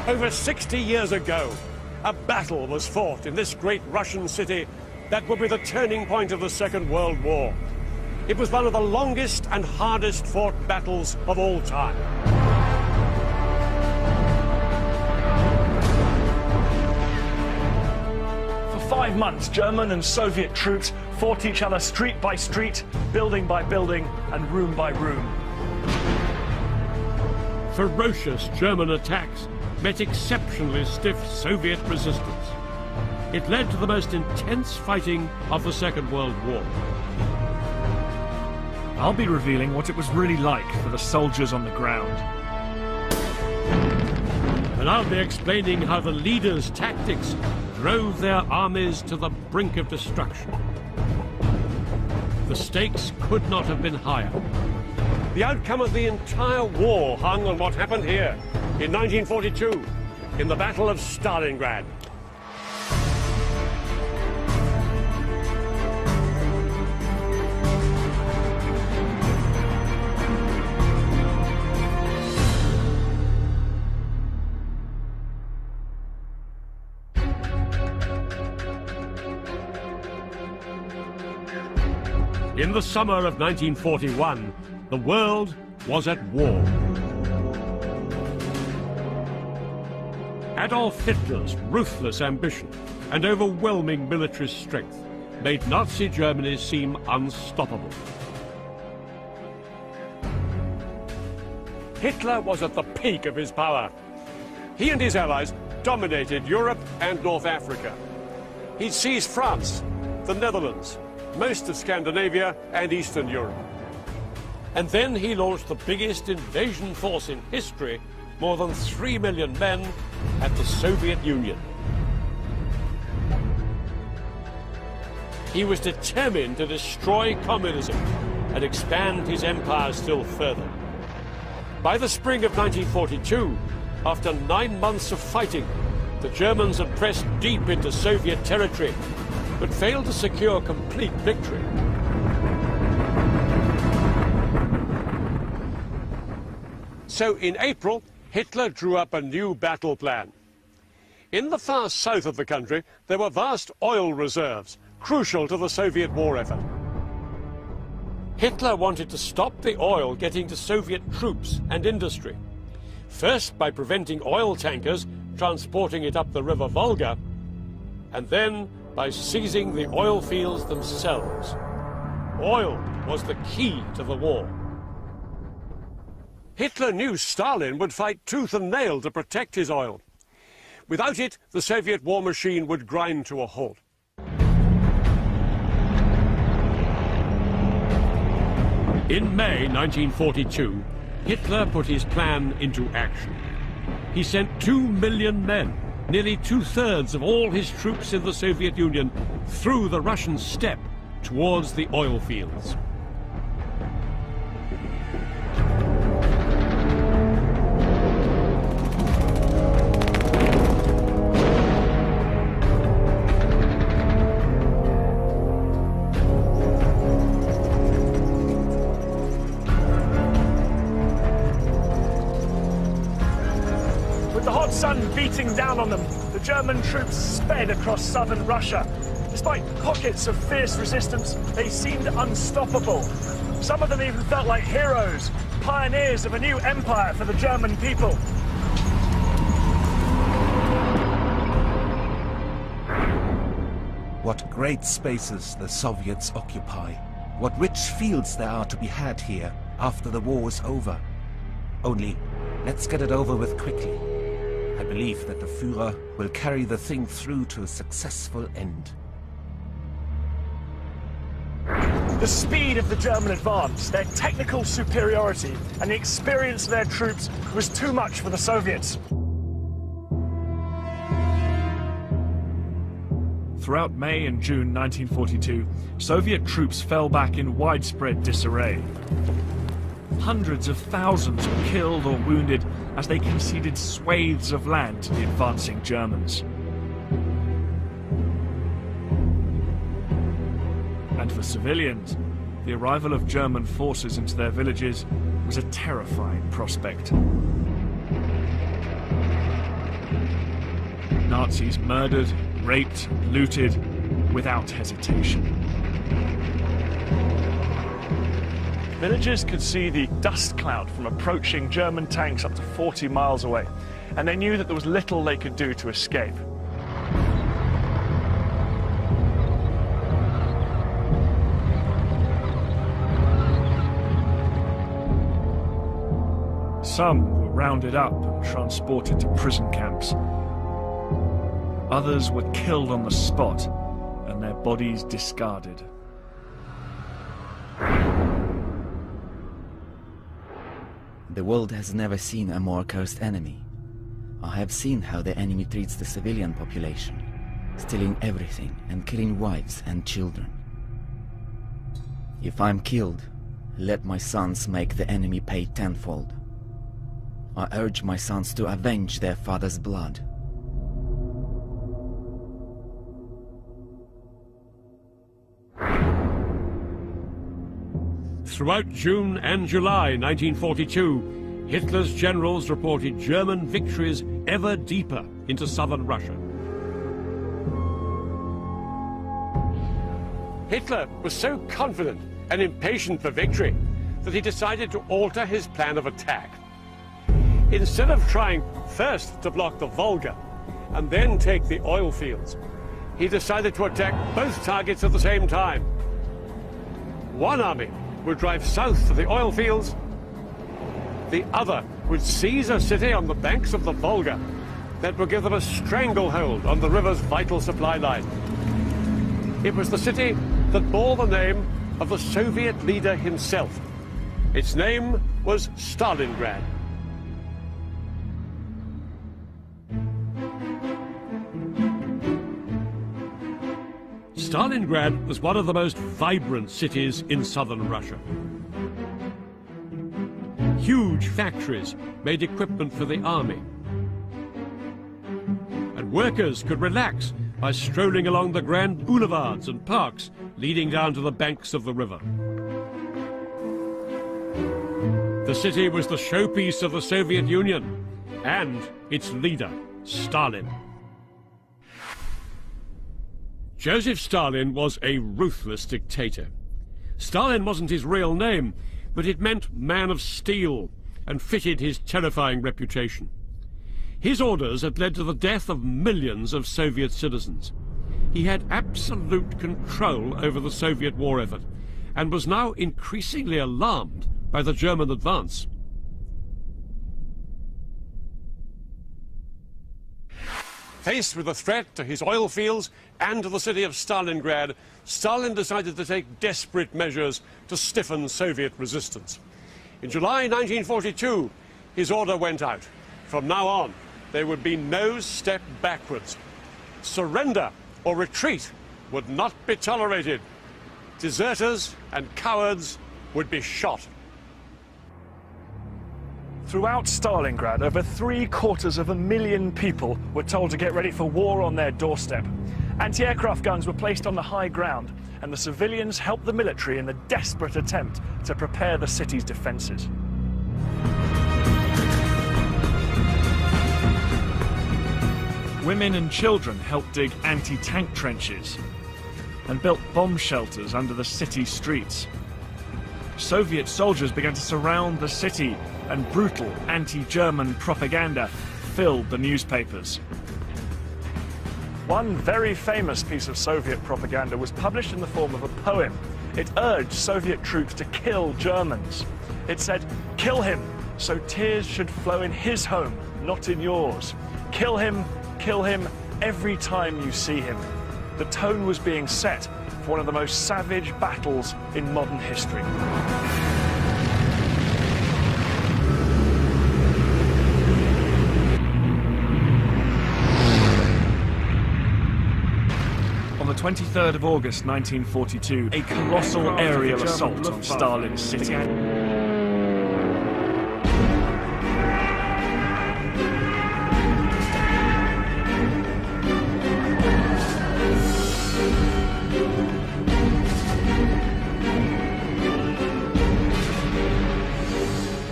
Over 60 years ago, a battle was fought in this great Russian city that would be the turning point of the Second World War. It was one of the longest and hardest fought battles of all time. For 5 months, German and Soviet troops fought each other street by street, building by building, and room by room. Ferocious German attacks met exceptionally stiff Soviet resistance. It led to the most intense fighting of the Second World War. I'll be revealing what it was really like for the soldiers on the ground. And I'll be explaining how the leaders' tactics drove their armies to the brink of destruction. The stakes could not have been higher. The outcome of the entire war hung on what happened here in 1942, in the Battle of Stalingrad. In the summer of 1941, the world was at war. Adolf Hitler's ruthless ambition and overwhelming military strength made Nazi Germany seem unstoppable. Hitler was at the peak of his power. He and his allies dominated Europe and North Africa. He'd seized France, the Netherlands, most of Scandinavia and Eastern Europe. And then he launched the biggest invasion force in history, more than 3 million men, at the Soviet Union. He was determined to destroy communism and expand his empire still further. By the spring of 1942, after 9 months of fighting, the Germans had pressed deep into Soviet territory, but failed to secure complete victory. So in April, Hitler drew up a new battle plan. In the far south of the country, there were vast oil reserves, crucial to the Soviet war effort. Hitler wanted to stop the oil getting to Soviet troops and industry, first by preventing oil tankers transporting it up the river Volga, and then by seizing the oil fields themselves. Oil was the key to the war. Hitler knew Stalin would fight tooth and nail to protect his oil. Without it, the Soviet war machine would grind to a halt. In May 1942, Hitler put his plan into action. He sent 2 million men, nearly 2/3 of all his troops in the Soviet Union, through the Russian steppe towards the oil fields. Sun beating down on them, the German troops sped across southern Russia. Despite pockets of fierce resistance, they seemed unstoppable. Some of them even felt like heroes, pioneers of a new empire for the German people. What great spaces the Soviets occupy. What rich fields there are to be had here after the war is over. Only, let's get it over with quickly. I believe that the Führer will carry the thing through to a successful end. The speed of the German advance, their technical superiority, and the experience of their troops was too much for the Soviets. Throughout May and June 1942, Soviet troops fell back in widespread disarray. Hundreds of thousands were killed or wounded as they conceded swathes of land to the advancing Germans. And for civilians, the arrival of German forces into their villages was a terrifying prospect. Nazis murdered, raped, looted, without hesitation. Villagers could see the dust cloud from approaching German tanks up to 40 miles away, and they knew that there was little they could do to escape. Some were rounded up and transported to prison camps. Others were killed on the spot and their bodies discarded. The world has never seen a more cursed enemy. I have seen how the enemy treats the civilian population, stealing everything and killing wives and children. If I'm killed, let my sons make the enemy pay tenfold. I urge my sons to avenge their father's blood. Throughout June and July 1942, Hitler's generals reported German victories ever deeper into southern Russia. Hitler was so confident and impatient for victory that he decided to alter his plan of attack. Instead of trying first to block the Volga and then take the oil fields, he decided to attack both targets at the same time. One army would drive south to the oil fields. The other would seize a city on the banks of the Volga that would give them a stranglehold on the river's vital supply line. It was the city that bore the name of the Soviet leader himself. Its name was Stalingrad. Stalingrad was one of the most vibrant cities in southern Russia. Huge factories made equipment for the army. And workers could relax by strolling along the grand boulevards and parks leading down to the banks of the river. The city was the showpiece of the Soviet Union and its leader, Stalin. Joseph Stalin was a ruthless dictator. Stalin wasn't his real name, but it meant man of steel and fitted his terrifying reputation. His orders had led to the death of millions of Soviet citizens. He had absolute control over the Soviet war effort and was now increasingly alarmed by the German advance. Faced with a threat to his oil fields and to the city of Stalingrad, Stalin decided to take desperate measures to stiffen Soviet resistance. In July 1942, his order went out. From now on, there would be no step backwards. Surrender or retreat would not be tolerated. Deserters and cowards would be shot. Throughout Stalingrad, over 750,000 people were told to get ready for war on their doorstep. Anti-aircraft guns were placed on the high ground, and the civilians helped the military in the desperate attempt to prepare the city's defences. Women and children helped dig anti-tank trenches and built bomb shelters under the city streets. Soviet soldiers began to surround the city, and brutal anti-German propaganda filled the newspapers. One very famous piece of Soviet propaganda was published in the form of a poem. It urged Soviet troops to kill Germans. It said, "Kill him, so tears should flow in his home, not in yours. Kill him, every time you see him." The tone was being set for one of the most savage battles in modern history. On the 23rd of August 1942, a colossal aerial assault on Stalin's city.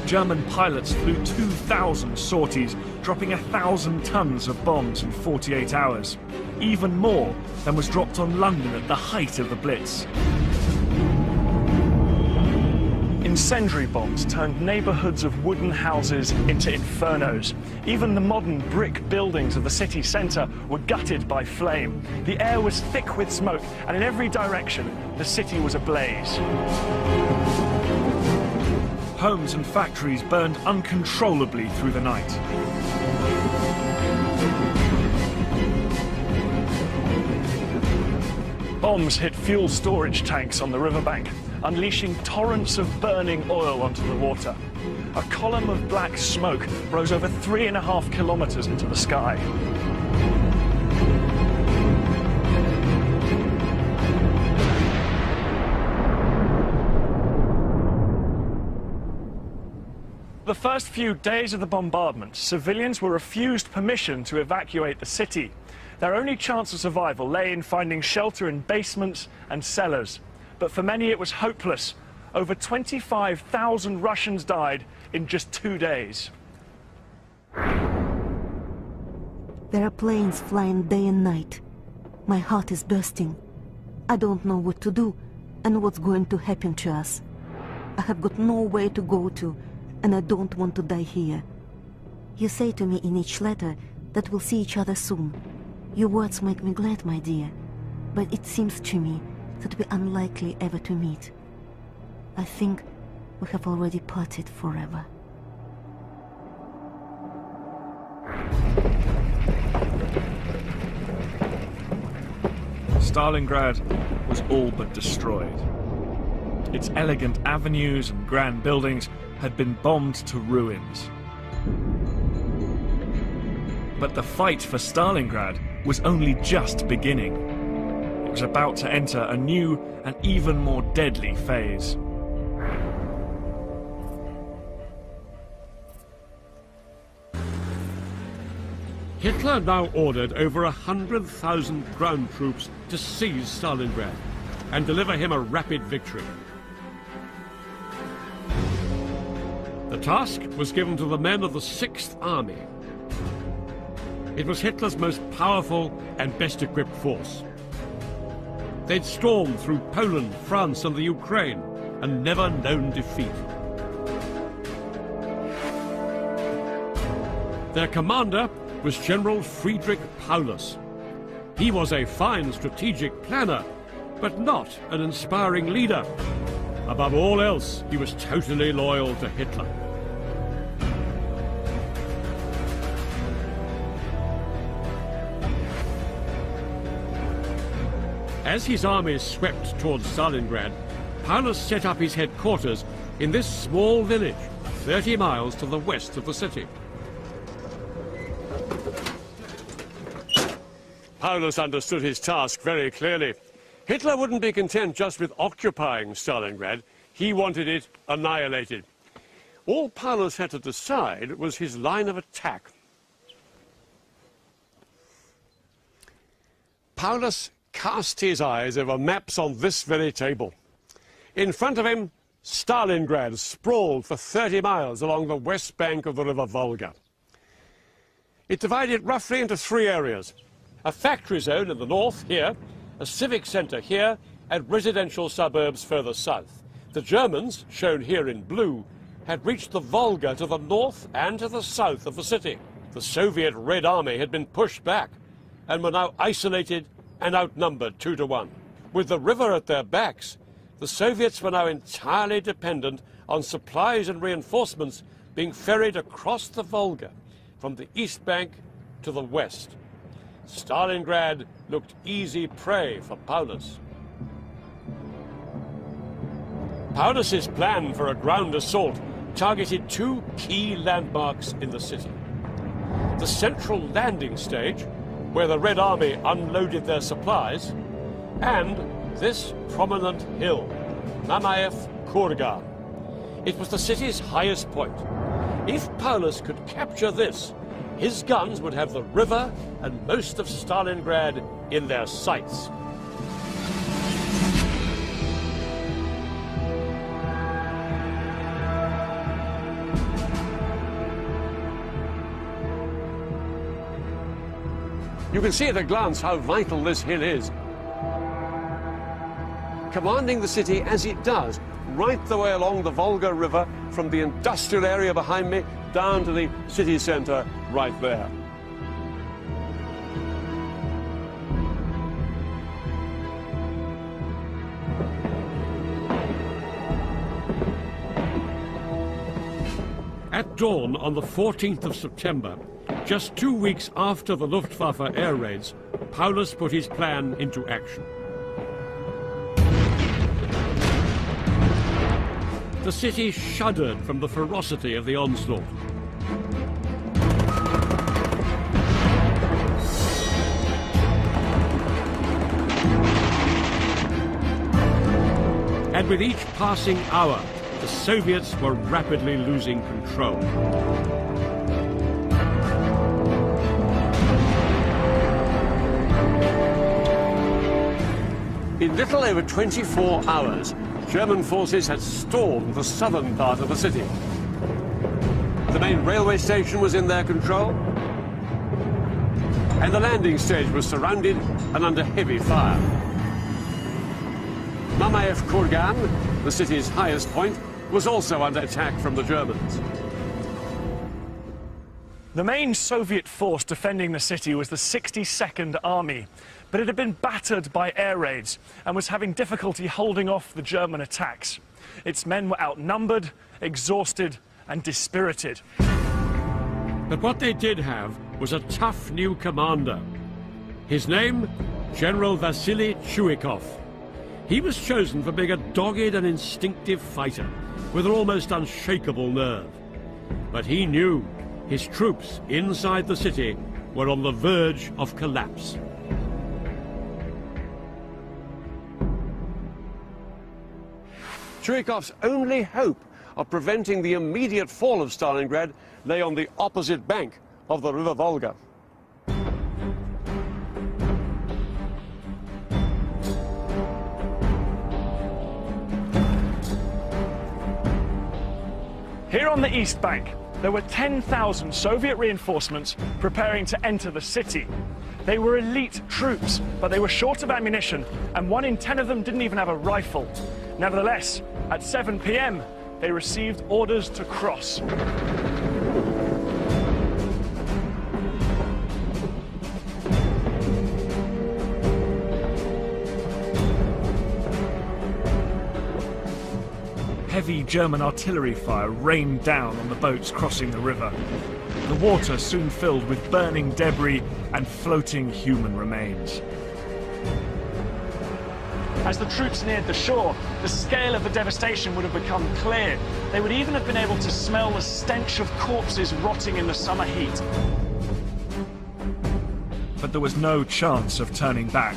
German pilots flew 2,000 sorties, dropping 1,000 tons of bombs in 48 hours. Even more than was dropped on London at the height of the Blitz. Incendiary bombs turned neighbourhoods of wooden houses into infernos. Even the modern brick buildings of the city centre were gutted by flame. The air was thick with smoke, and in every direction, the city was ablaze. Homes and factories burned uncontrollably through the night. Bombs hit fuel storage tanks on the riverbank, unleashing torrents of burning oil onto the water. A column of black smoke rose over 3.5 kilometers into the sky. The first few days of the bombardment, civilians were refused permission to evacuate the city. Their only chance of survival lay in finding shelter in basements and cellars. But for many it was hopeless. Over 25,000 Russians died in just 2 days. There are planes flying day and night. My heart is bursting. I don't know what to do and what's going to happen to us. I have got nowhere to go to, and I don't want to die here. You say to me in each letter that we'll see each other soon. Your words make me glad, my dear, but it seems to me that we're unlikely ever to meet. I think we have already parted forever. Stalingrad was all but destroyed. Its elegant avenues and grand buildings had been bombed to ruins. But the fight for Stalingrad was only just beginning. It was about to enter a new and even more deadly phase. Hitler now ordered over 100,000 ground troops to seize Stalingrad and deliver him a rapid victory. The task was given to the men of the 6th Army. It was Hitler's most powerful and best equipped force. They'd stormed through Poland, France and the Ukraine and never known defeat. Their commander was General Friedrich Paulus. He was a fine strategic planner, but not an inspiring leader. Above all else, he was totally loyal to Hitler. As his armies swept towards Stalingrad, Paulus set up his headquarters in this small village, 30 miles to the west of the city. Paulus understood his task very clearly. Hitler wouldn't be content just with occupying Stalingrad. He wanted it annihilated. All Paulus had to decide was his line of attack. Paulus cast his eyes over maps on this very table. In front of him, Stalingrad sprawled for 30 miles along the west bank of the river Volga. It divided roughly into 3 areas. A factory zone in the north here, a civic centre here, and residential suburbs further south. The Germans, shown here in blue, had reached the Volga to the north and to the south of the city. The Soviet Red Army had been pushed back and were now isolated and outnumbered 2 to 1. With the river at their backs, the Soviets were now entirely dependent on supplies and reinforcements being ferried across the Volga from the east bank to the west. Stalingrad looked easy prey for Paulus. Paulus's plan for a ground assault targeted 2 key landmarks in the city. The central landing stage, where the Red Army unloaded their supplies, and this prominent hill, Mamayev Kurgan. It was the city's highest point. If Paulus could capture this, his guns would have the river and most of Stalingrad in their sights. You can see at a glance how vital this hill is. Commanding the city as it does, right the way along the Volga River, from the industrial area behind me down to the city centre right there. At dawn on the 14th of September, just 2 weeks after the Luftwaffe air raids, Paulus put his plan into action. The city shuddered from the ferocity of the onslaught. And with each passing hour, the Soviets were rapidly losing control. In little over 24 hours, German forces had stormed the southern part of the city. The main railway station was in their control, and the landing stage was surrounded and under heavy fire. Mamayev Kurgan, the city's highest point, was also under attack from the Germans. The main Soviet force defending the city was the 62nd Army, but it had been battered by air raids and was having difficulty holding off the German attacks. Its men were outnumbered, exhausted, and dispirited. But what they did have was a tough new commander. His name, General Vasily Chuikov. He was chosen for being a dogged and instinctive fighter with an almost unshakable nerve. But he knew his troops inside the city were on the verge of collapse. Chuikov's only hope of preventing the immediate fall of Stalingrad lay on the opposite bank of the River Volga. Here on the east bank, there were 10,000 Soviet reinforcements preparing to enter the city. They were elite troops, but they were short of ammunition, and 1 in 10 of them didn't even have a rifle. Nevertheless, at 7 p.m., they received orders to cross. Heavy German artillery fire rained down on the boats crossing the river. The water soon filled with burning debris and floating human remains. As the troops neared the shore, the scale of the devastation would have become clear. They would even have been able to smell the stench of corpses rotting in the summer heat. But there was no chance of turning back.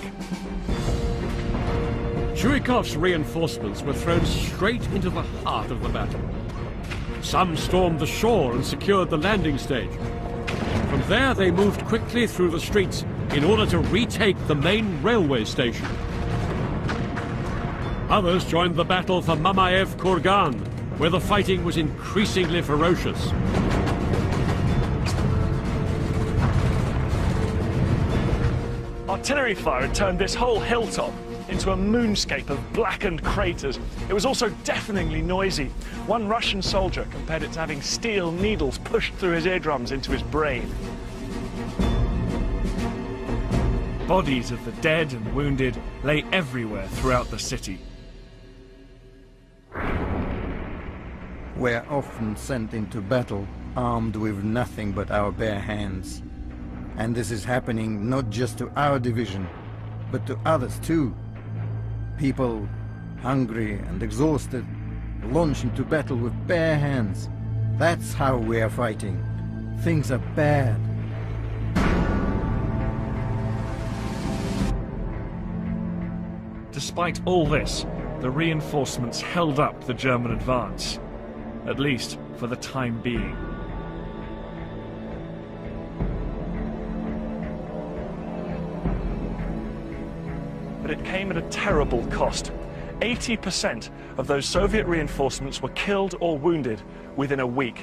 Chuikov's reinforcements were thrown straight into the heart of the battle. Some stormed the shore and secured the landing stage. From there, they moved quickly through the streets in order to retake the main railway station. Others joined the battle for Mamayev Kurgan, where the fighting was increasingly ferocious. Artillery fire had turned this whole hilltop into a moonscape of blackened craters. It was also deafeningly noisy. One Russian soldier compared it to having steel needles pushed through his eardrums into his brain. Bodies of the dead and wounded lay everywhere throughout the city. We're often sent into battle armed with nothing but our bare hands. And this is happening not just to our division, but to others too. People, hungry and exhausted, launch into battle with bare hands. That's how we are fighting. Things are bad. Despite all this, the reinforcements held up the German advance, at least for the time being. But it came at a terrible cost. 80% of those Soviet reinforcements were killed or wounded within a week.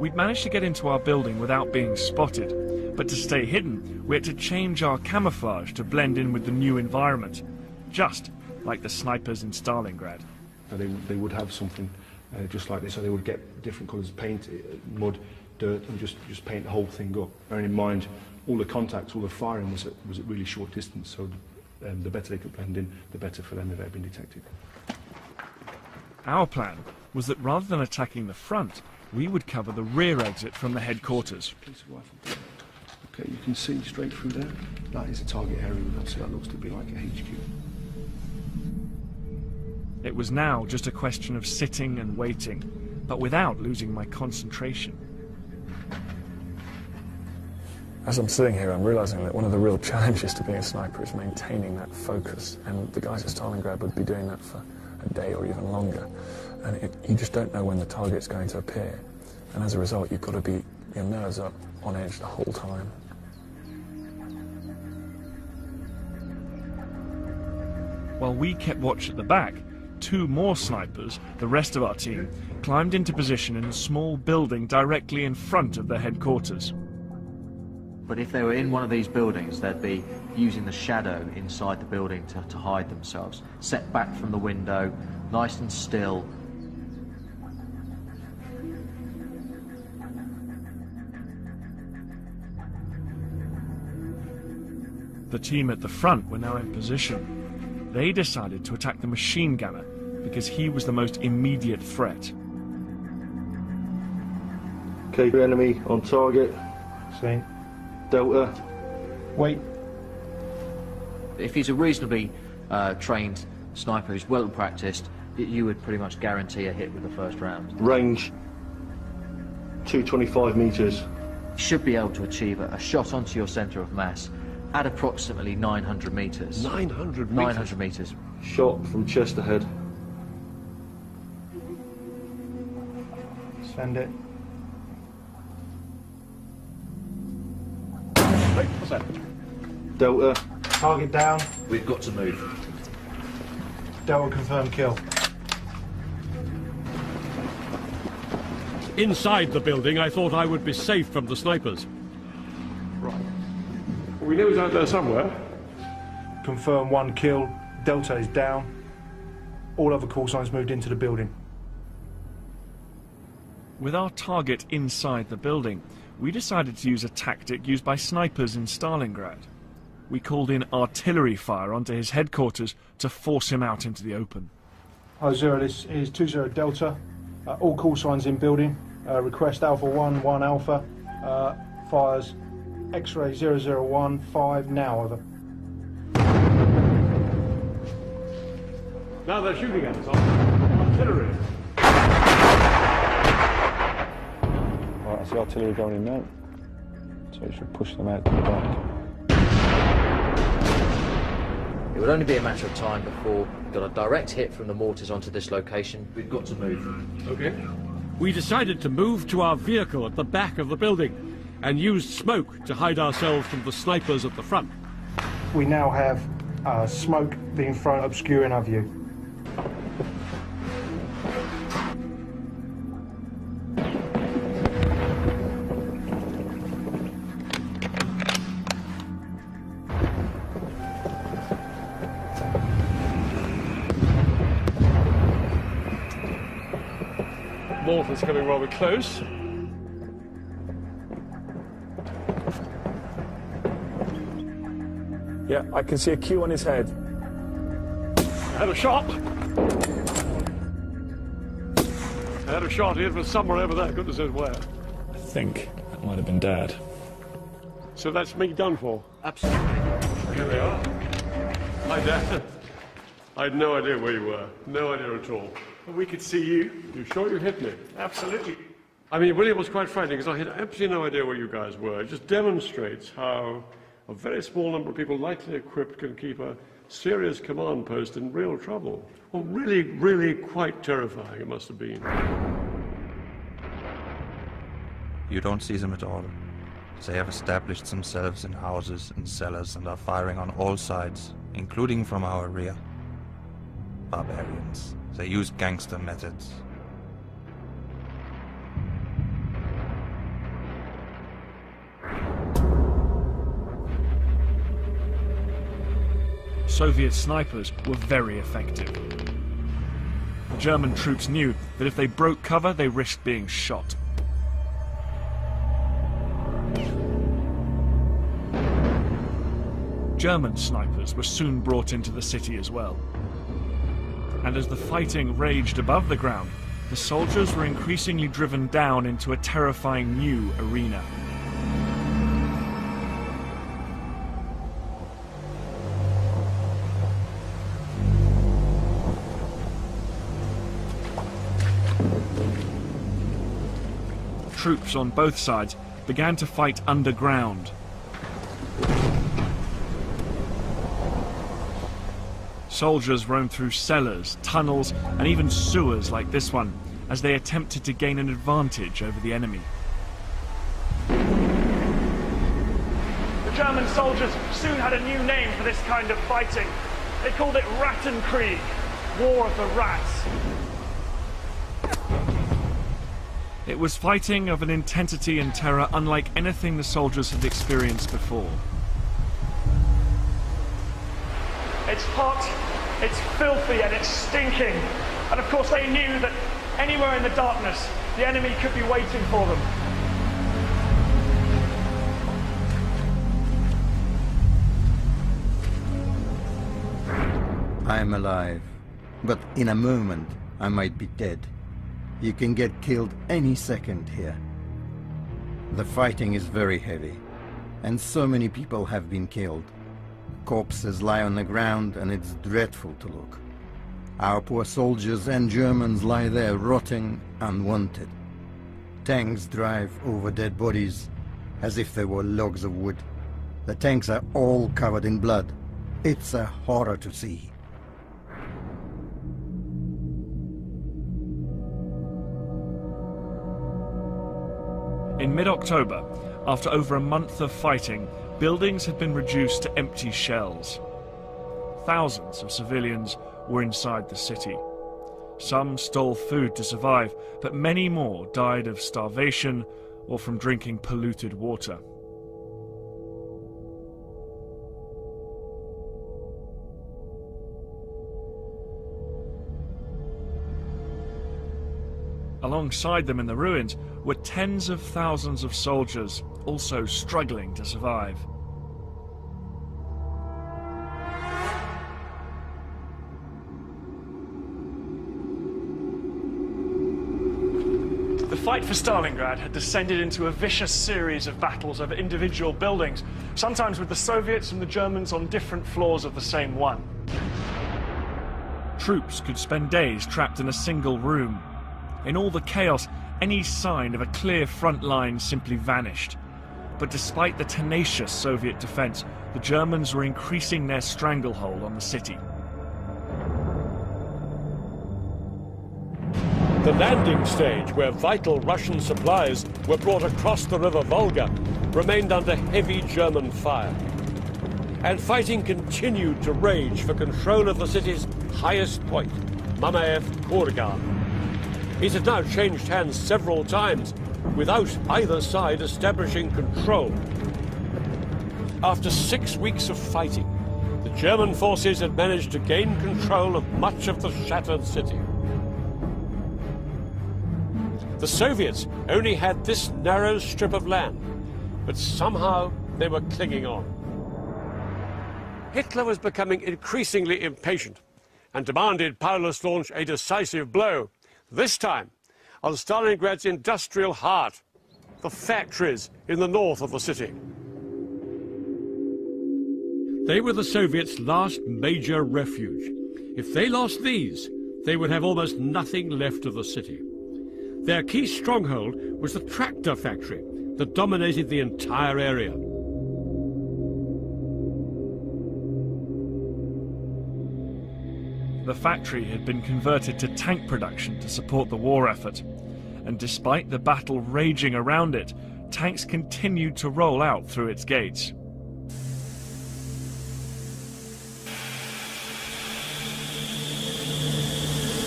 We'd managed to get into our building without being spotted, but to stay hidden, we had to change our camouflage to blend in with the new environment, just like the snipers in Stalingrad. They would have something just like this, so they would get different colours of paint, mud, dirt, and just paint the whole thing up. Bearing in mind, all the contacts, all the firing was at really short distance, so the better they could blend in, the better for them if they had been detected. Our plan was that rather than attacking the front, we would cover the rear exit from the headquarters. Okay, you can see straight through there. That is a target area. So that looks to be like a HQ. It was now just a question of sitting and waiting, but without losing my concentration. As I'm sitting here, I'm realising that one of the real challenges to being a sniper is maintaining that focus, and the guys at Stalingrad would be doing that for a day or even longer. And you just don't know when the target's going to appear. And as a result, you've got to be, your nerves up on edge the whole time. While we kept watch at the back, 2 more snipers, the rest of our team, climbed into position in a small building directly in front of their headquarters. But if they were in one of these buildings, they'd be using the shadow inside the building to hide themselves, set back from the window, nice and still. The team at the front were now in position. They decided to attack the machine gunner because he was the most immediate threat. Okay, enemy on target. Seen. Delta. Wait. If he's a reasonably trained sniper who's well practiced, you would pretty much guarantee a hit with the first round. Range 225 metres. You should be able to achieve a shot onto your centre of mass at approximately 900 metres. 900 metres? 900 metres. Shot from chest to head. Send it. Wait, what's that? Delta. Target down. We've got to move. Delta confirmed kill. Inside the building, I thought I would be safe from the snipers. Right. We know he's out there somewhere. Confirm 1 kill. Delta is down. All other call signs moved into the building. With our target inside the building, we decided to use a tactic used by snipers in Stalingrad. We called in artillery fire onto his headquarters to force him out into the open. Hi, Zero, this is 20 Delta. All call signs in building. Request Alpha 1, 1 Alpha. Fires X-ray 001, 5 now, over. Now they're shooting at us. Artillery. Right, I see artillery going in now. So it should push them out to the back. It would only be a matter of time before we got a direct hit from the mortars onto this location. We've got to move. Okay. We decided to move to our vehicle at the back of the building and used smoke to hide ourselves from the snipers at the front. We now have smoke being thrown, obscuring our view. Mortar's coming rather close. Yeah, I can see a Q on his head. I had a shot. I had a shot here from somewhere over there, goodness knows where. I think that might have been Dad. So that's me done for. Absolutely. Here they are. Hi, Dad. I had no idea where you were. No idea at all. We could see you. You sure you hit me? Absolutely. I mean, William was quite frightening because I had absolutely no idea where you guys were. It just demonstrates how a very small number of people lightly equipped can keep a serious command post in real trouble. Well, really, really quite terrifying it must have been. You don't see them at all. They have established themselves in houses and cellars and are firing on all sides, including from our rear. Barbarians. They use gangster methods. Soviet snipers were very effective. The German troops knew that if they broke cover, they risked being shot. German snipers were soon brought into the city as well. And as the fighting raged above the ground, the soldiers were increasingly driven down into a terrifying new arena. Troops on both sides began to fight underground. Soldiers roamed through cellars, tunnels, and even sewers like this one, as they attempted to gain an advantage over the enemy. The German soldiers soon had a new name for this kind of fighting. They called it Rattenkrieg, War of the Rats. It was fighting of an intensity and terror unlike anything the soldiers had experienced before. It's hot, it's filthy, and it's stinking. And of course they knew that anywhere in the darkness, the enemy could be waiting for them. I'm alive, but in a moment I might be dead. You can get killed any second here. The fighting is very heavy, and so many people have been killed. Corpses lie on the ground, and it's dreadful to look. Our poor soldiers and Germans lie there rotting unwanted. Tanks drive over dead bodies as if they were logs of wood. The tanks are all covered in blood. It's a horror to see. In mid-October, after over a month of fighting, buildings had been reduced to empty shells. Thousands of civilians were inside the city. Some stole food to survive, but many more died of starvation or from drinking polluted water. Alongside them in the ruins were tens of thousands of soldiers, also struggling to survive. The fight for Stalingrad had descended into a vicious series of battles over individual buildings, sometimes with the Soviets and the Germans on different floors of the same one. Troops could spend days trapped in a single room. In all the chaos, any sign of a clear front line simply vanished. But despite the tenacious Soviet defense, the Germans were increasing their stranglehold on the city. The landing stage, where vital Russian supplies were brought across the river Volga, remained under heavy German fire. And fighting continued to rage for control of the city's highest point, Mamayev Kurgan. It had now changed hands several times, without either side establishing control. After 6 weeks of fighting, the German forces had managed to gain control of much of the shattered city. The Soviets only had this narrow strip of land, but somehow they were clinging on. Hitler was becoming increasingly impatient and demanded Paulus launch a decisive blow, this time on Stalingrad's industrial heart, the factories in the north of the city. They were the Soviets' last major refuge. If they lost these, they would have almost nothing left of the city. Their key stronghold was the tractor factory that dominated the entire area. The factory had been converted to tank production to support the war effort, and despite the battle raging around it, tanks continued to roll out through its gates.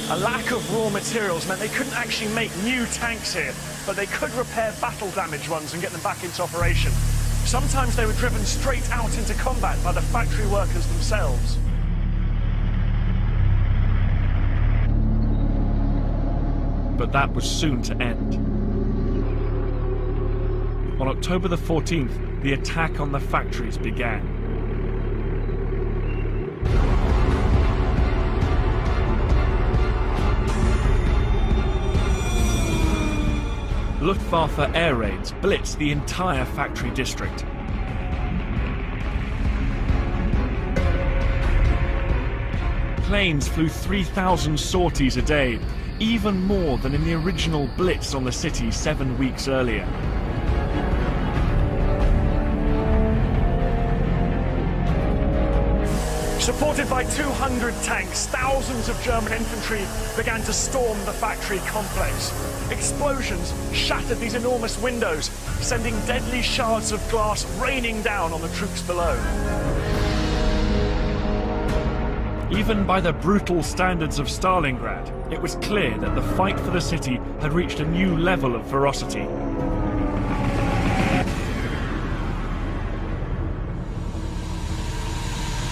A lack of raw materials meant they couldn't actually make new tanks here, but they could repair battle-damaged ones and get them back into operation. Sometimes they were driven straight out into combat by the factory workers themselves. that was soon to end. On October the 14th, the attack on the factories began. Luftwaffe air raids blitzed the entire factory district. Planes flew 3,000 sorties a day, even more than in the original blitz on the city 7 weeks earlier. Supported by 200 tanks, thousands of German infantry began to storm the factory complex. Explosions shattered these enormous windows, sending deadly shards of glass raining down on the troops below. Even by the brutal standards of Stalingrad, it was clear that the fight for the city had reached a new level of ferocity.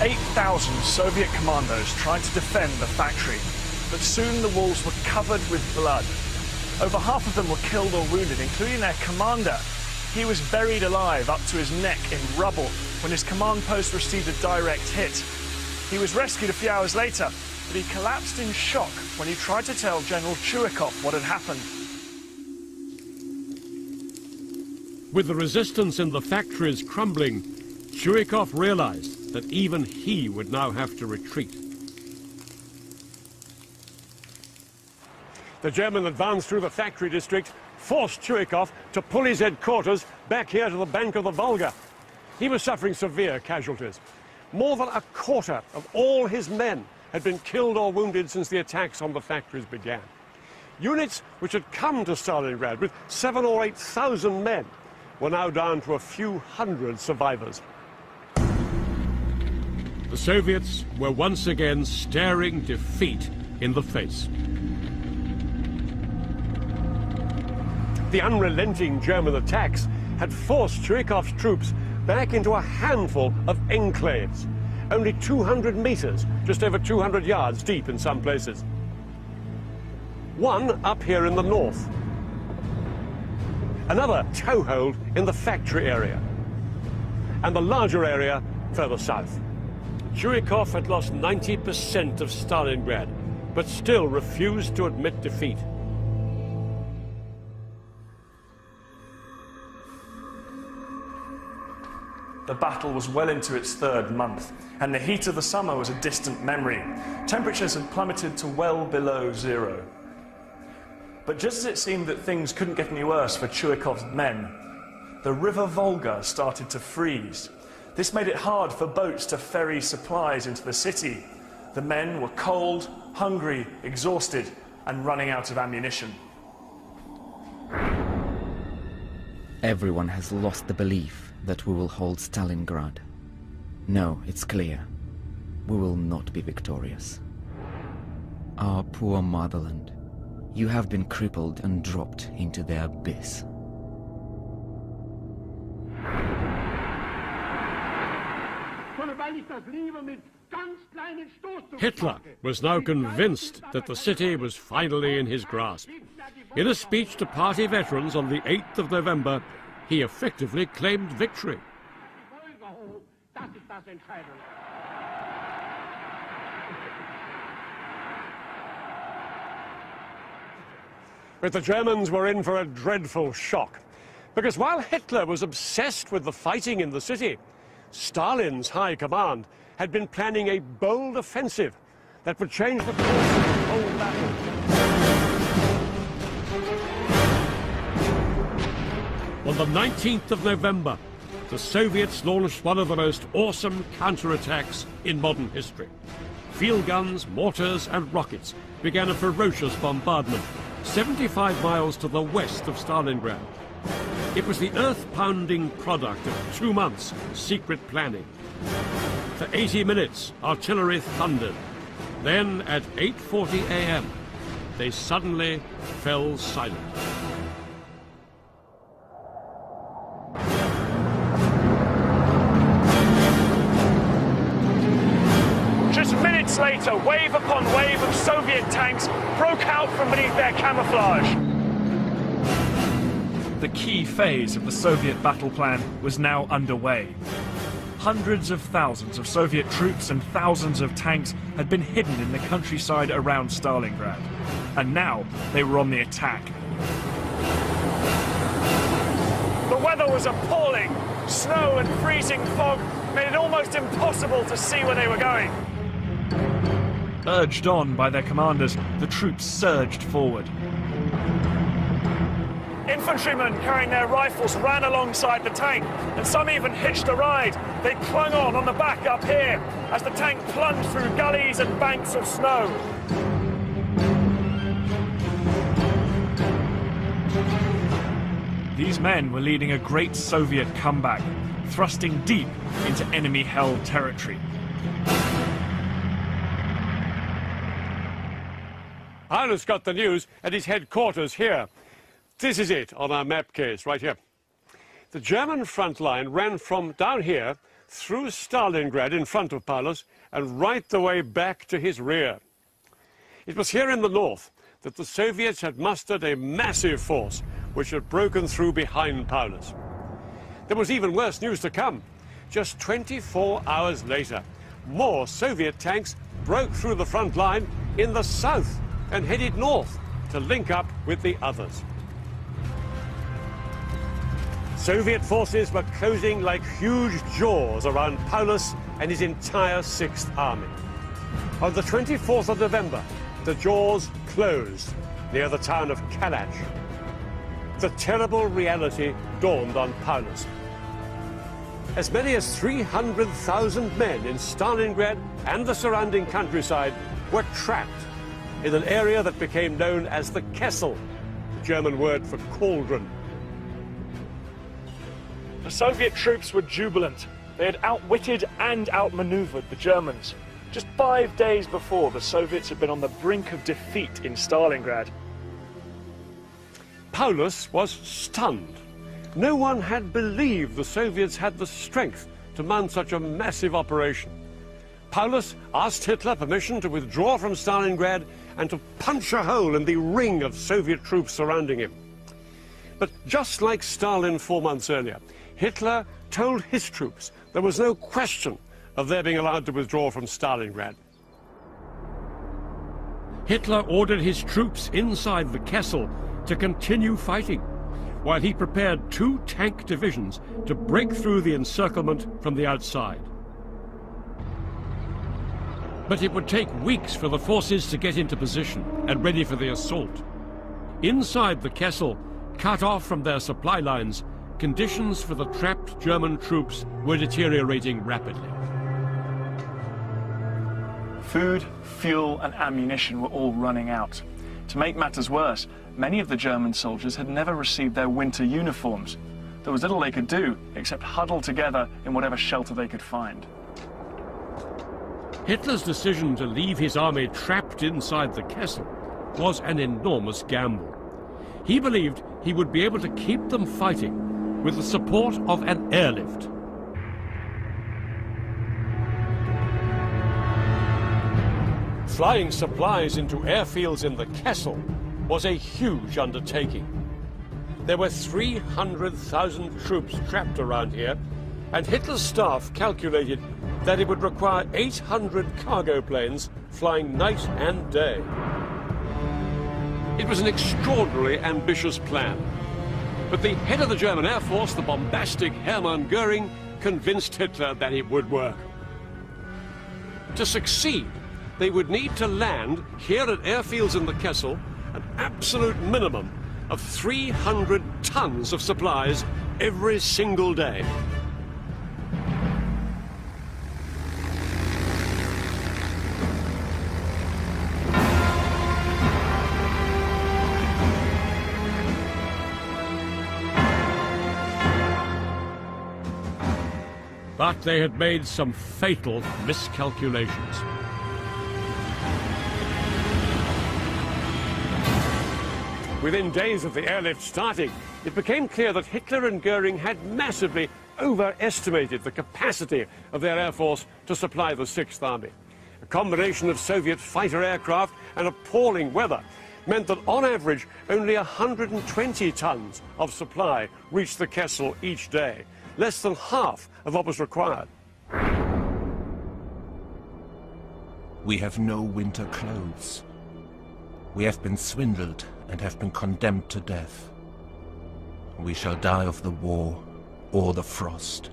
"8,000 Soviet commandos tried to defend the factory, but soon the walls were covered with blood. Over half of them were killed or wounded, including their commander. He was buried alive up to his neck in rubble when his command post received a direct hit. He was rescued a few hours later, but he collapsed in shock when he tried to tell General Chuikov what had happened. With the resistance in the factories crumbling, Chuikov realized that even he would now have to retreat. The German advance through the factory district forced Chuikov to pull his headquarters back here to the bank of the Volga. He was suffering severe casualties. More than a quarter of all his men had been killed or wounded since the attacks on the factories began. Units which had come to Stalingrad with 7,000 or 8,000 men were now down to a few hundred survivors. The Soviets were once again staring defeat in the face. The unrelenting German attacks had forced Chuikov's troops back into a handful of enclaves, only 200 meters, just over 200 yards deep in some places. One up here in the north. Another toehold in the factory area. And the larger area further south. Chuikov had lost 90% of Stalingrad, but still refused to admit defeat. The battle was well into its third month, and the heat of the summer was a distant memory. Temperatures had plummeted to well below zero. But just as it seemed that things couldn't get any worse for Chuikov's men, the river Volga started to freeze. This made it hard for boats to ferry supplies into the city. The men were cold, hungry, exhausted, and running out of ammunition. Everyone has lost the belief that we will hold Stalingrad. No, it's clear. We will not be victorious. Our poor motherland, you have been crippled and dropped into the abyss. Hitler was now convinced that the city was finally in his grasp. In a speech to party veterans on the 8th of November, he effectively claimed victory. But the Germans were in for a dreadful shock. Because while Hitler was obsessed with the fighting in the city, Stalin's high command had been planning a bold offensive that would change the course of the whole battle. On the 19th of November, the Soviets launched one of the most awesome counterattacks in modern history. Field guns, mortars, and rockets began a ferocious bombardment 75 miles to the west of Stalingrad. It was the earth-pounding product of 2 months' secret planning. For 80 minutes, artillery thundered. Then, at 8:40 a.m., they suddenly fell silent. Just minutes Minutes later, wave upon wave of Soviet tanks broke out from beneath their camouflage. The key phase of the Soviet battle plan was now underway. Hundreds of thousands of Soviet troops and thousands of tanks had been hidden in the countryside around Stalingrad, and now they were on the attack. The weather was appalling. Snow and freezing fog made it almost impossible to see where they were going. Urged on by their commanders, the troops surged forward. Infantrymen carrying their rifles ran alongside the tank, and some even hitched a ride. They clung on the back up here as the tank plunged through gullies and banks of snow. These men were leading a great Soviet comeback, thrusting deep into enemy-held territory. Paulus got the news at his headquarters here. This is it on our map case, right here. The German front line ran from down here through Stalingrad in front of Paulus and right the way back to his rear. It was here in the north that the Soviets had mustered a massive force which had broken through behind Paulus. There was even worse news to come. Just 24 hours later, more Soviet tanks broke through the front line in the south and headed north to link up with the others. Soviet forces were closing like huge jaws around Paulus and his entire 6th Army. On the 24th of November, the jaws closed near the town of Kalach. The terrible reality dawned on Paulus. As many as 300,000 men in Stalingrad and the surrounding countryside were trapped in an area that became known as the Kessel, the German word for cauldron. The Soviet troops were jubilant. They had outwitted and outmaneuvered the Germans. Just 5 days before, the Soviets had been on the brink of defeat in Stalingrad. Paulus was stunned. No one had believed the Soviets had the strength to mount such a massive operation. Paulus asked Hitler permission to withdraw from Stalingrad and to punch a hole in the ring of Soviet troops surrounding him. But just like Stalin 4 months earlier, Hitler told his troops there was no question of their being allowed to withdraw from Stalingrad. Hitler ordered his troops inside the Kessel to continue fighting, while he prepared 2 tank divisions to break through the encirclement from the outside. But it would take weeks for the forces to get into position and ready for the assault. Inside the Kessel, cut off from their supply lines, conditions for the trapped German troops were deteriorating rapidly. Food, fuel and ammunition were all running out. To make matters worse, many of the German soldiers had never received their winter uniforms. There was little they could do except huddle together in whatever shelter they could find. Hitler's decision to leave his army trapped inside the Kessel was an enormous gamble. He believed he would be able to keep them fighting with the support of an airlift. Flying supplies into airfields in the Kessel was a huge undertaking. There were 300,000 troops trapped around here, and Hitler's staff calculated that it would require 800 cargo planes flying night and day. It was an extraordinarily ambitious plan, but the head of the German Air Force, the bombastic Hermann Göring, convinced Hitler that it would work. To succeed, they would need to land here at airfields in the Kessel an absolute minimum of 300 tons of supplies every single day. But they had made some fatal miscalculations. Within days of the airlift starting, it became clear that Hitler and Göring had massively overestimated the capacity of their air force to supply the 6th Army. combination of Soviet fighter aircraft and appalling weather meant that on average only 120 tons of supply reached the Kessel each day, less than half of what was required. We have no winter clothes. We have been swindled and have been condemned to death. We shall die of the war or the frost.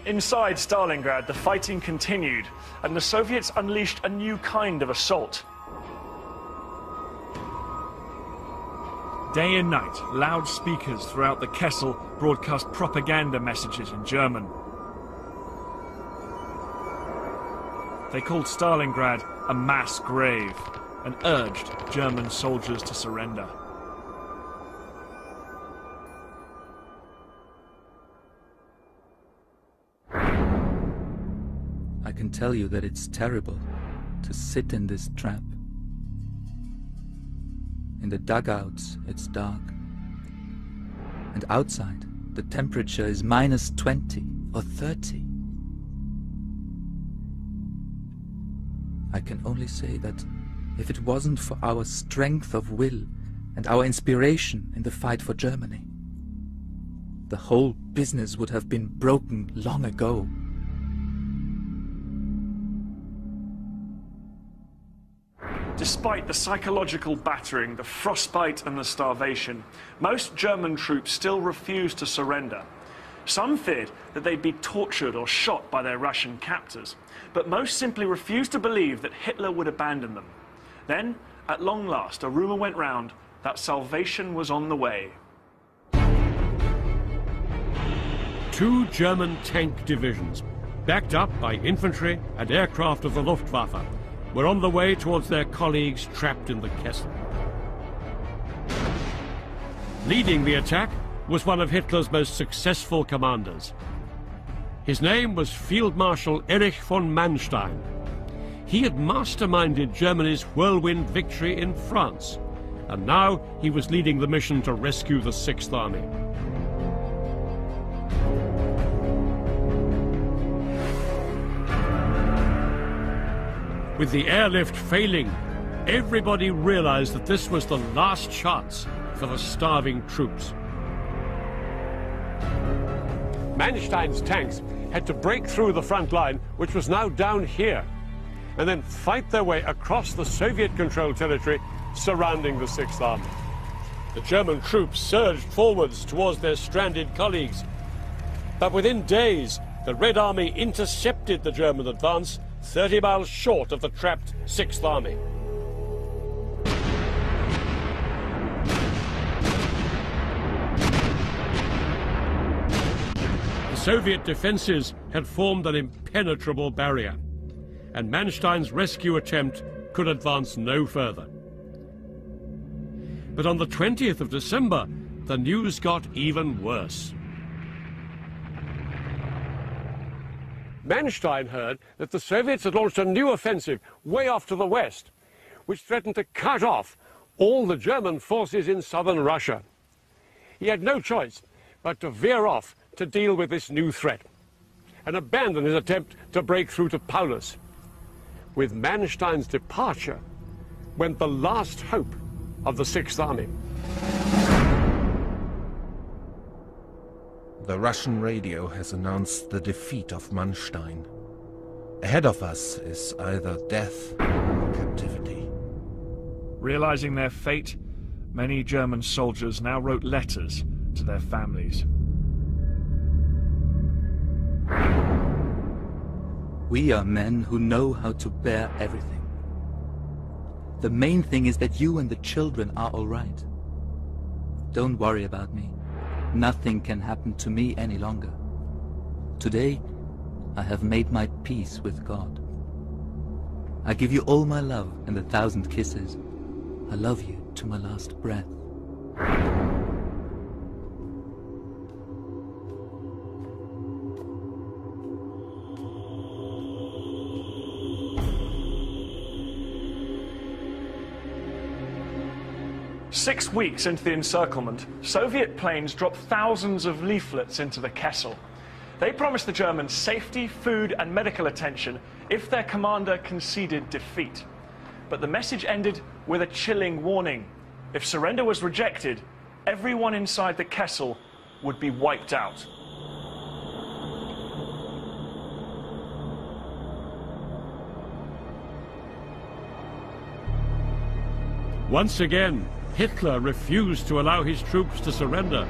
Inside Stalingrad, the fighting continued, and the Soviets unleashed a new kind of assault. Day and night, loudspeakers throughout the Kessel broadcast propaganda messages in German. They called Stalingrad a mass grave and urged German soldiers to surrender. I can tell you that it's terrible to sit in this trap. In the dugouts, it's dark. And outside, the temperature is -20 or 30. I can only say that if it wasn't for our strength of will and our inspiration in the fight for Germany, the whole business would have been broken long ago. Despite the psychological battering, the frostbite and the starvation, most German troops still refused to surrender. Some feared that they'd be tortured or shot by their Russian captors, but most simply refused to believe that Hitler would abandon them. Then, at long last, a rumor went round that salvation was on the way. 2 German tank divisions, backed up by infantry and aircraft of the Luftwaffe, were on the way towards their colleagues trapped in the Kessel. Leading the attack was one of Hitler's most successful commanders. His name was Field Marshal Erich von Manstein. He had masterminded Germany's whirlwind victory in France, and now he was leading the mission to rescue the Sixth Army. With the airlift failing, everybody realized that this was the last chance for the starving troops. Manstein's tanks had to break through the front line, which was now down here, and then fight their way across the Soviet-controlled territory surrounding the Sixth Army. The German troops surged forwards towards their stranded colleagues. But within days, the Red Army intercepted the German advance 30 miles short of the trapped Sixth Army. The Soviet defenses had formed an impenetrable barrier, and Manstein's rescue attempt could advance no further. But on the 20th of December, the news got even worse. Manstein heard that the Soviets had launched a new offensive way off to the west, which threatened to cut off all the German forces in southern Russia. He had no choice but to veer off to deal with this new threat and abandon his attempt to break through to Paulus. With Manstein's departure went the last hope of the Sixth Army. The Russian radio has announced the defeat of Manstein. Ahead of us is either death or captivity. Realizing their fate, many German soldiers now wrote letters to their families. We are men who know how to bear everything. The main thing is that you and the children are all right. Don't worry about me. Nothing can happen to me any longer. Today, I have made my peace with God. I give you all my love and 1,000 kisses. I love you to my last breath. 6 weeks into the encirclement, Soviet planes dropped thousands of leaflets into the Kessel. They promised the Germans safety, food and medical attention if their commander conceded defeat. But the message ended with a chilling warning. If surrender was rejected, everyone inside the Kessel would be wiped out. Once again, Hitler refused to allow his troops to surrender.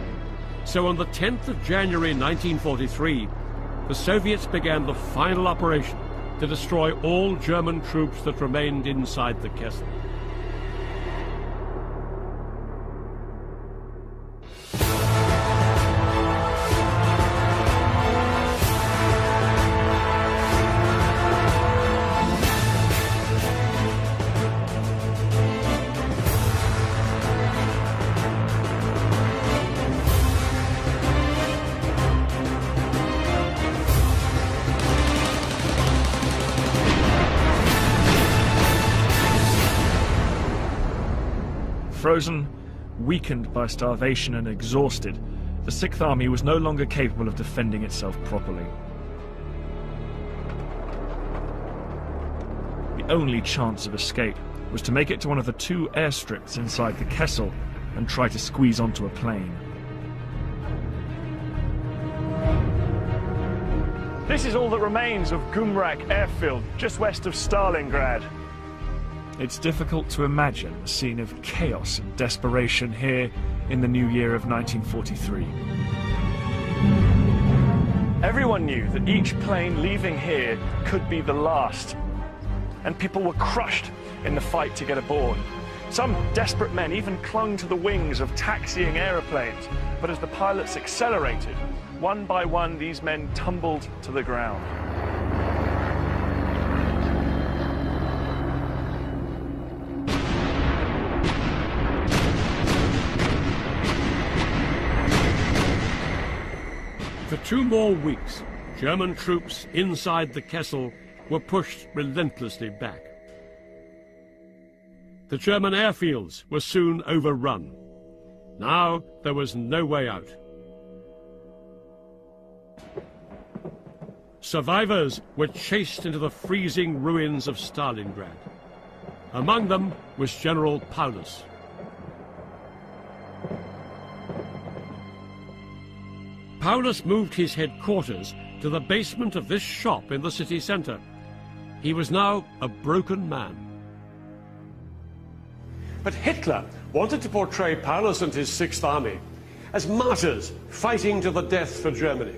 So on the 10th of January 1943, the Soviets began the final operation to destroy all German troops that remained inside the Kessel. Frozen, weakened by starvation and exhausted, the Sixth Army was no longer capable of defending itself properly. The only chance of escape was to make it to one of the 2 airstrips inside the Kessel and try to squeeze onto a plane. This is all that remains of Gumrak airfield, just west of Stalingrad. It's difficult to imagine a scene of chaos and desperation here in the new year of 1943. Everyone knew that each plane leaving here could be the last, and people were crushed in the fight to get aboard. Some desperate men even clung to the wings of taxiing aeroplanes, but as the pilots accelerated, one by one these men tumbled to the ground. For 2 more weeks, German troops inside the Kessel were pushed relentlessly back. The German airfields were soon overrun. Now there was no way out. Survivors were chased into the freezing ruins of Stalingrad. Among them was General Paulus. Paulus moved his headquarters to the basement of this shop in the city centre. He was now a broken man. But Hitler wanted to portray Paulus and his Sixth Army as martyrs fighting to the death for Germany.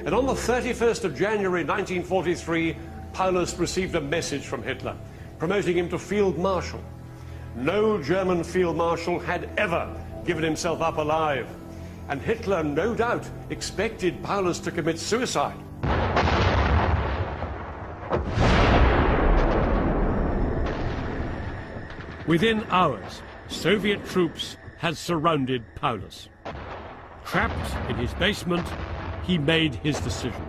And on the 31st of January 1943, Paulus received a message from Hitler promoting him to Field Marshal. No German Field Marshal had ever given himself up alive. And Hitler, no doubt, expected Paulus to commit suicide. Within hours, Soviet troops had surrounded Paulus. Trapped in his basement, he made his decision.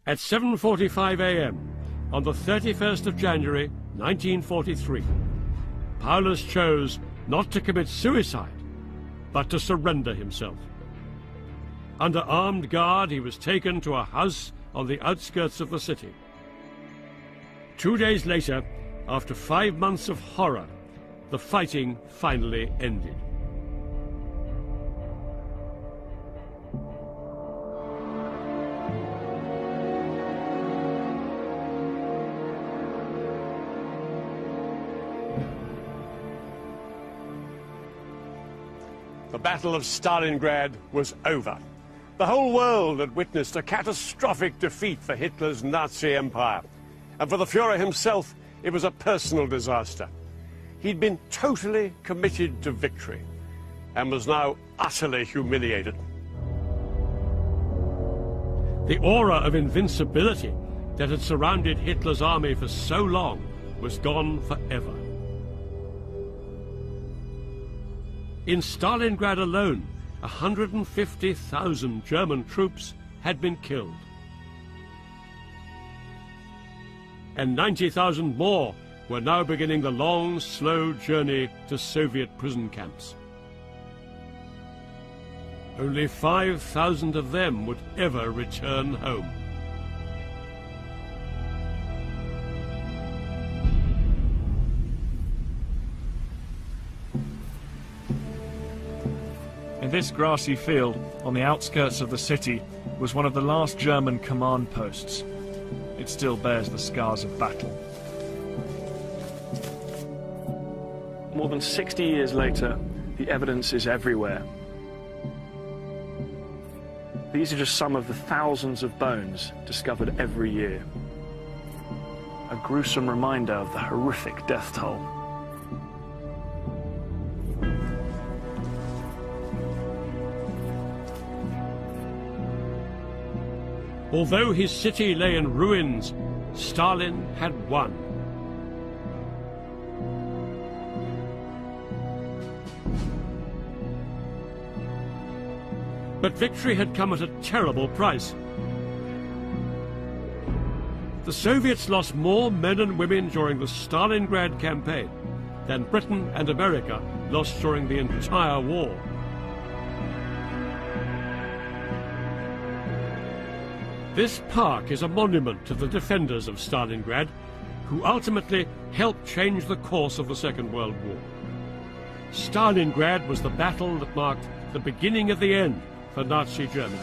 At 7:45 a.m. on the 31st of January 1943, Paulus chose not to commit suicide, but to surrender himself. Under armed guard, he was taken to a house on the outskirts of the city. 2 days later, after 5 months of horror, the fighting finally ended. The Battle of Stalingrad was over. The whole world had witnessed a catastrophic defeat for Hitler's Nazi empire. And for the Führer himself, it was a personal disaster. He'd been totally committed to victory and was now utterly humiliated. The aura of invincibility that had surrounded Hitler's army for so long was gone forever. In Stalingrad alone, 150,000 German troops had been killed. And 90,000 more were now beginning the long, slow journey to Soviet prison camps. Only 5,000 of them would ever return home. In this grassy field, on the outskirts of the city, was one of the last German command posts. It still bears the scars of battle. More than 60 years later, the evidence is everywhere. These are just some of the thousands of bones discovered every year. A gruesome reminder of the horrific death toll. Although his city lay in ruins, Stalin had won. But victory had come at a terrible price. The Soviets lost more men and women during the Stalingrad campaign than Britain and America lost during the entire war. This park is a monument to the defenders of Stalingrad, who ultimately helped change the course of the Second World War. Stalingrad was the battle that marked the beginning of the end for Nazi Germany.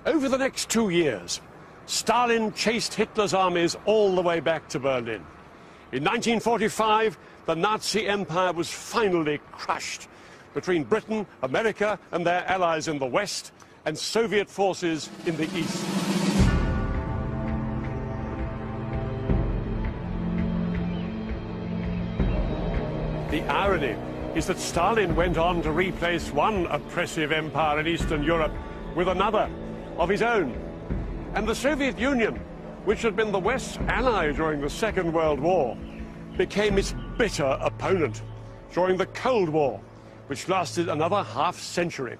Over the next 2 years, Stalin chased Hitler's armies all the way back to Berlin. In 1945, the Nazi Empire was finally crushed between Britain, America and their allies in the West, and Soviet forces in the East. The irony is that Stalin went on to replace one oppressive empire in Eastern Europe with another of his own. And the Soviet Union, which had been the West's ally during the Second World War, became its bitter opponent during the Cold War, which lasted another half-century.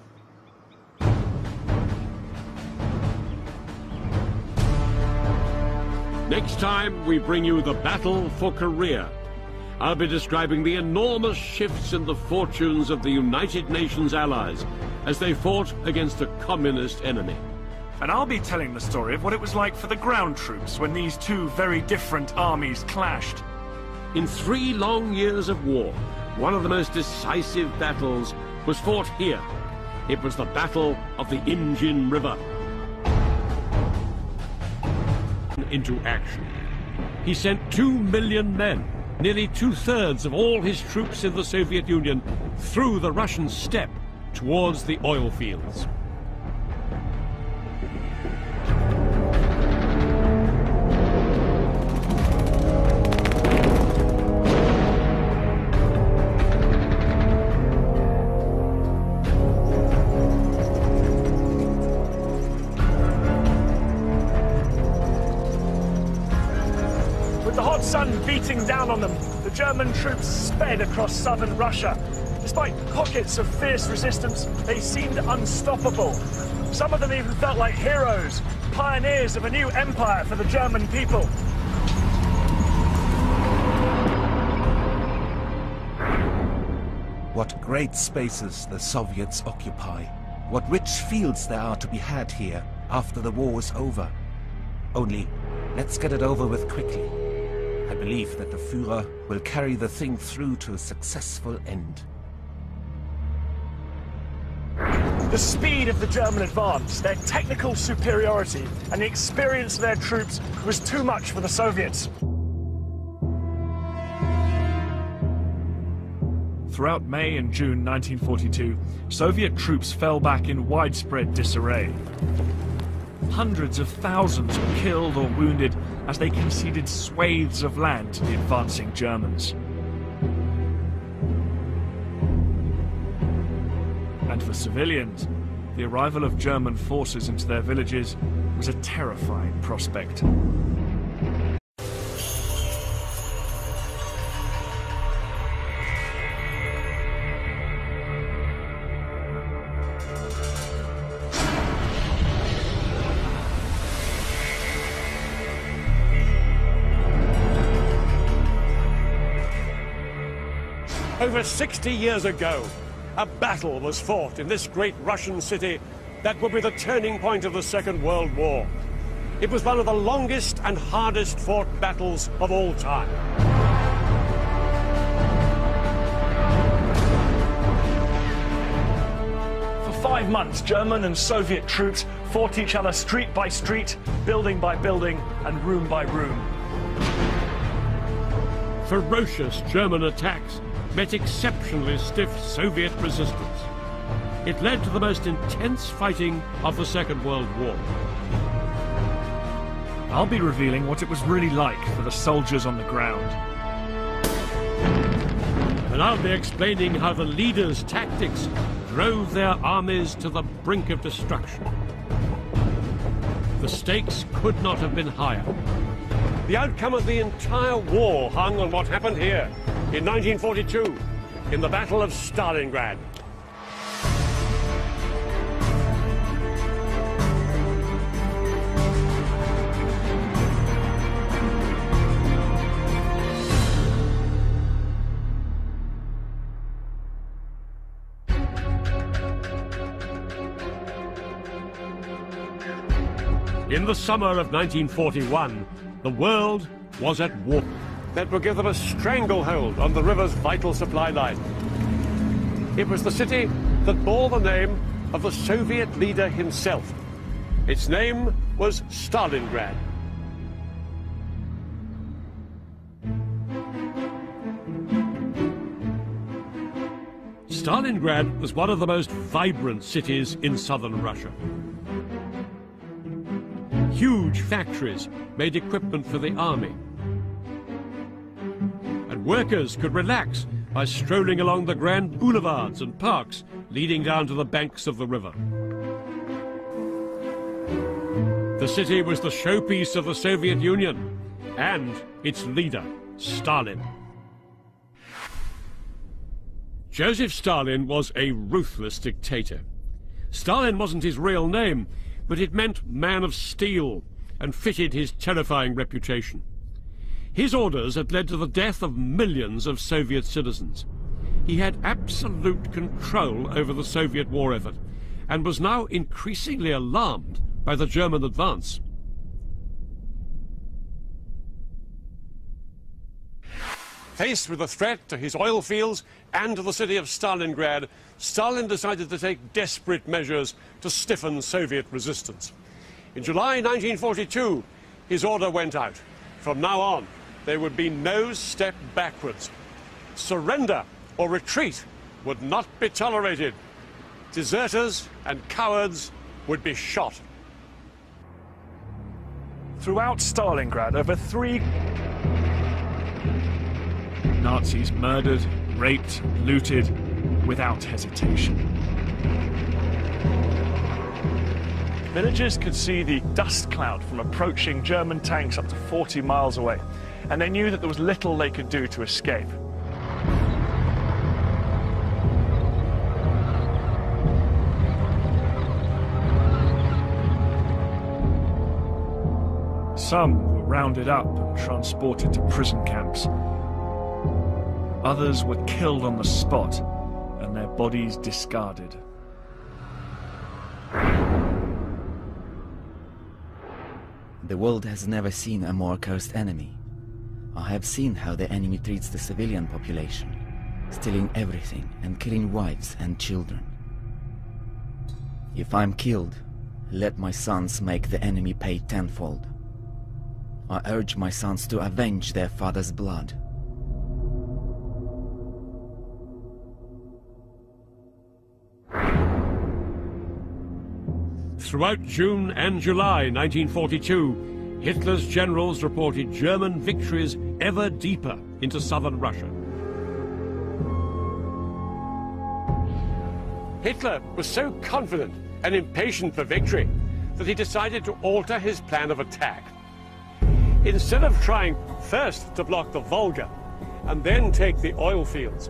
Next time, we bring you the battle for Korea. I'll be describing the enormous shifts in the fortunes of the United Nations allies as they fought against a communist enemy. And I'll be telling the story of what it was like for the ground troops when these two very different armies clashed. In 3 long years of war, one of the most decisive battles was fought here. It was the Battle of the Imjin River. Into action. He sent 2 million men, nearly 2/3 of all his troops in the Soviet Union, through the Russian steppe towards the oil fields. Sun beating down on them, the German troops sped across southern Russia. Despite pockets of fierce resistance, they seemed unstoppable. Some of them even felt like heroes, pioneers of a new empire for the German people. What great spaces the Soviets occupy. What rich fields there are to be had here after the war is over. Only, let's get it over with quickly. I believe that the Führer will carry the thing through to a successful end. The speed of the German advance, their technical superiority, and the experience of their troops was too much for the Soviets. Throughout May and June 1942, Soviet troops fell back in widespread disarray. Hundreds of thousands were killed or wounded as they conceded swathes of land to the advancing Germans. And for civilians, the arrival of German forces into their villages was a terrifying prospect. Over 60 years ago, a battle was fought in this great Russian city that would be the turning point of the Second World War. It was one of the longest and hardest fought battles of all time. For 5 months, German and Soviet troops fought each other street by street, building by building, and room by room. Ferocious German attacks met exceptionally stiff Soviet resistance. It led to the most intense fighting of the Second World War. I'll be revealing what it was really like for the soldiers on the ground. And I'll be explaining how the leaders' tactics drove their armies to the brink of destruction. The stakes could not have been higher. The outcome of the entire war hung on what happened here in 1942, in the Battle of Stalingrad. In the summer of 1941, the world was at war. That would give them a stranglehold on the river's vital supply line. It was the city that bore the name of the Soviet leader himself. Its name was Stalingrad. Stalingrad was one of the most vibrant cities in southern Russia. Huge factories made equipment for the army. And workers could relax by strolling along the grand boulevards and parks leading down to the banks of the river. The city was the showpiece of the Soviet Union and its leader, Stalin. Joseph Stalin was a ruthless dictator. Stalin wasn't his real name, but it meant man of steel and fitted his terrifying reputation. His orders had led to the death of millions of Soviet citizens. He had absolute control over the Soviet war effort and was now increasingly alarmed by the German advance. Faced with a threat to his oil fields and to the city of Stalingrad, Stalin decided to take desperate measures to stiffen Soviet resistance. In July 1942, his order went out. From now on, there would be no step backwards. Surrender or retreat would not be tolerated. Deserters and cowards would be shot. Throughout Stalingrad, over 3 Nazis murdered, raped, looted, without hesitation. Villagers could see the dust cloud from approaching German tanks up to 40 miles away, and they knew that there was little they could do to escape. Some were rounded up and transported to prison camps. Others were killed on the spot and their bodies discarded. The world has never seen a more cursed enemy. I have seen how the enemy treats the civilian population, stealing everything and killing wives and children. If I'm killed, let my sons make the enemy pay tenfold. I urge my sons to avenge their father's blood. Throughout June and July 1942, Hitler's generals reported German victories ever deeper into southern Russia. Hitler was so confident and impatient for victory that he decided to alter his plan of attack. Instead of trying first to block the Volga and then take the oil fields,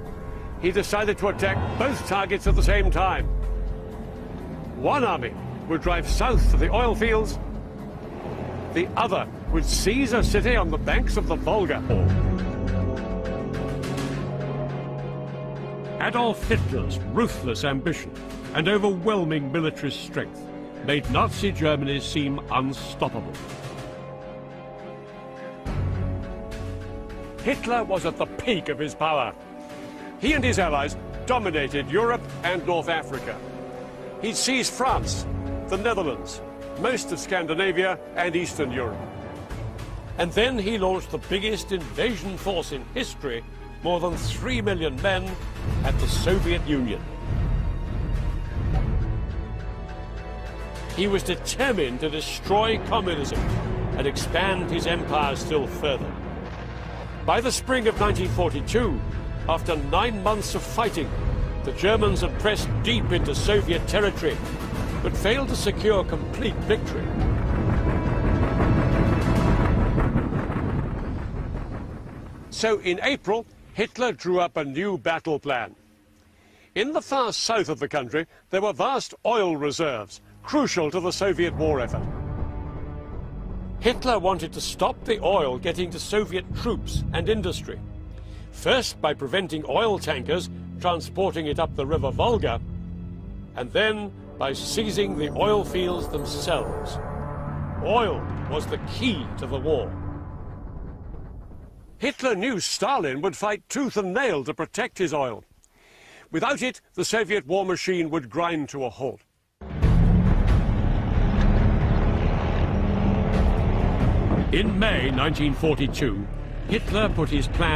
he decided to attack both targets at the same time. One army would drive south to the oil fields, the other would seize a city on the banks of the Volga. Adolf Hitler's ruthless ambition and overwhelming military strength made Nazi Germany seem unstoppable. Hitler was at the peak of his power. He and his allies dominated Europe and North Africa. He'd seized France, the Netherlands, most of Scandinavia and Eastern Europe. And then he launched the biggest invasion force in history, more than 3 million men, at the Soviet Union. He was determined to destroy communism and expand his empire still further. By the spring of 1942, after 9 months of fighting, the Germans had pressed deep into Soviet territory, but failed to secure complete victory. So in April, Hitler drew up a new battle plan. In the far south of the country, there were vast oil reserves, crucial to the Soviet war effort. Hitler wanted to stop the oil getting to Soviet troops and industry, first by preventing oil tankers transporting it up the river Volga, and then by seizing the oil fields themselves. Oil was the key to the war. Hitler knew Stalin would fight tooth and nail to protect his oil. Without it, the Soviet war machine would grind to a halt. In May 1942, Hitler put his plan